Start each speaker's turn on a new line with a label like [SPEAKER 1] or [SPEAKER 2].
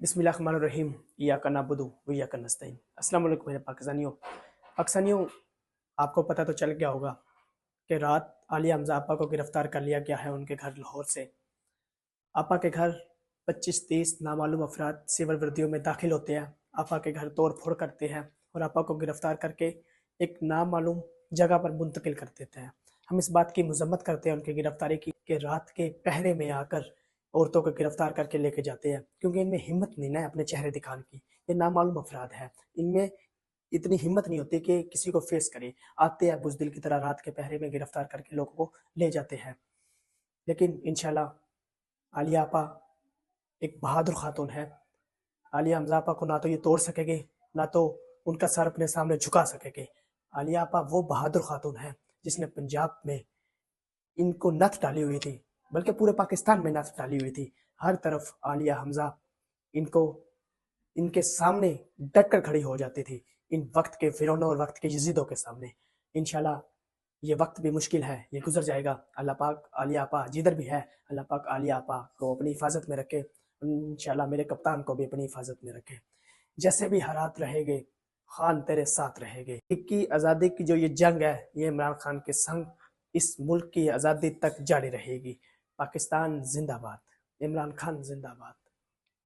[SPEAKER 1] बिस्मिल्लाहिर्रहमानिर्रहीम इय्याका नअबुदु व इय्याका नस्तईन। अस्सलाम वालेकुम मेरे पाकिस्तानियों, आपको पता तो चल गया होगा कि रात आलिया हमज़ा आपा को गिरफ्तार कर लिया गया है उनके घर लाहौर से। आपा के घर 25-30 नामालूम अफराद सिविल वर्दियों में दाखिल होते हैं, आपा के घर तोड़ फोड़ करते हैं और आपा को गिरफ्तार करके एक नामालूम जगह पर मुंतकिल कर देते हैं। हम इस बात की मजम्मत करते हैं उनकी गिरफ्तारी की कि रात के पहरे में आकर औरतों को गिरफ्तार करके लेके जाते हैं, क्योंकि इनमें हिम्मत नहीं ना है अपने चेहरे दिखाने की। ये नामालूम अफराद है, इनमें इतनी हिम्मत नहीं होती कि किसी को फेस करे। आते हैं बुज़दिल की तरह रात के पहरे में गिरफ्तार करके लोगों को ले जाते हैं। लेकिन इंशाल्लाह आलिया आपा एक बहादुर खातून है। आलिया हमज़ा आपा को ना तो ये तोड़ सकेंगे, ना तो उनका सर अपने सामने झुका सकेंगे। आलिया आपा वो बहादुर खातून है जिसने पंजाब में इनको नथ डाली हुई थी, बल्कि पूरे पाकिस्तान में नथ डाली हुई थी। हर तरफ आलिया हमज़ा इनको इनके सामने डट कर खड़ी हो जाती थी, इन वक्त के फिरौनों और वक्त के यजीदों के सामने। इंशाल्लाह ये वक्त भी मुश्किल है, ये गुजर जाएगा। अल्लाह पाक आलिया आपा जिधर भी है, अल्लाह पाक आलिया आपा को अपनी हिफाजत में रखे। इंशाल्लाह मेरे कप्तान को भी अपनी हिफाजत में रखे। जैसे भी हालात रहेंगे, खान तेरे साथ रहेंगे। की आज़ादी की जो ये जंग है, ये इमरान खान के संग इस मुल्क की आज़ादी तक जारी रहेगी। पाकिस्तान जिंदाबाद, इमरान खान जिंदाबाद।